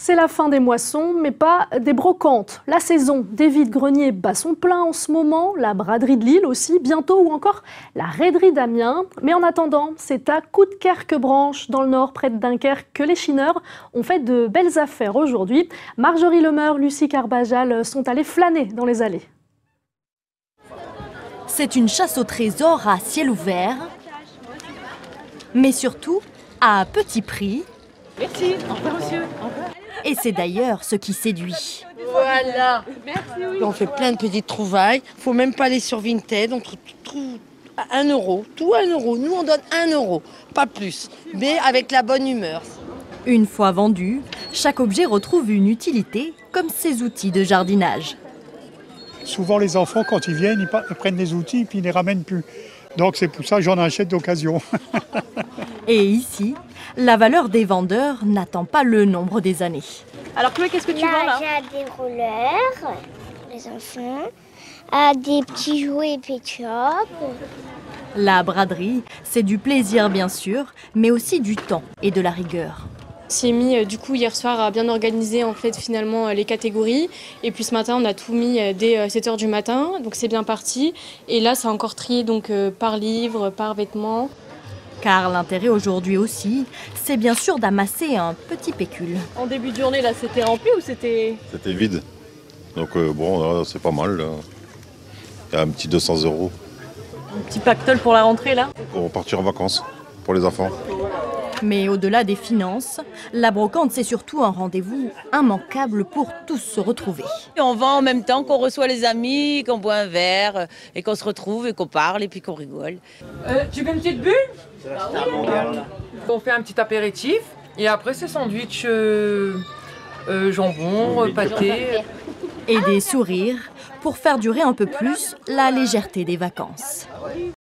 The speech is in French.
C'est la fin des moissons, mais pas des brocantes. La saison des vides-greniers bat son plein en ce moment, la braderie de Lille aussi, bientôt, ou encore la raiderie d'Amiens. Mais en attendant, c'est à Coudekerque-Branche, dans le nord, près de Dunkerque, que les chineurs ont fait de belles affaires aujourd'hui. Marjorie Lemeur, Lucie Carbajal sont allées flâner dans les allées. C'est une chasse au trésor à ciel ouvert, mais surtout à petit prix. Merci, au revoir monsieur. Et c'est d'ailleurs ce qui séduit. Voilà. Merci, oui. On fait plein de petites trouvailles. Il ne faut même pas aller sur Vinted. On trouve à 1 euro. Tout à 1 euro. Nous, on donne 1 euro. Pas plus. Mais avec la bonne humeur. Une fois vendu, chaque objet retrouve une utilité, comme ses outils de jardinage. Souvent, les enfants, quand ils viennent, ils prennent des outils et puis ils ne les ramènent plus. Donc c'est pour ça que j'en achète d'occasion. Et ici, la valeur des vendeurs n'attend pas le nombre des années. Alors Chloé, qu'est-ce que tu vends là? J'ai des rollers, les enfants, des petits jouets pet shop. La braderie, c'est du plaisir bien sûr, mais aussi du temps et de la rigueur. J'ai mis du coup hier soir à bien organiser en fait finalement les catégories et puis ce matin on a tout mis dès 7h du matin, donc c'est bien parti et là c'est encore trié donc par livre, par vêtement. Car l'intérêt aujourd'hui aussi, c'est bien sûr d'amasser un petit pécule. En début de journée là c'était rempli ou c'était... C'était vide, donc bon c'est pas mal, là. Il y a un petit 200 €. Un petit pactole pour la rentrée là? Pour partir en vacances, pour les enfants. Mais au-delà des finances, la brocante, c'est surtout un rendez-vous immanquable pour tous se retrouver. Et on vend en même temps qu'on reçoit les amis, qu'on boit un verre, et qu'on se retrouve, et qu'on parle, et puis qu'on rigole. Tu veux une petite bulle? On fait un petit apéritif, et après c'est sandwich, jambon, pâté. Et des sourires pour faire durer un peu plus la légèreté des vacances.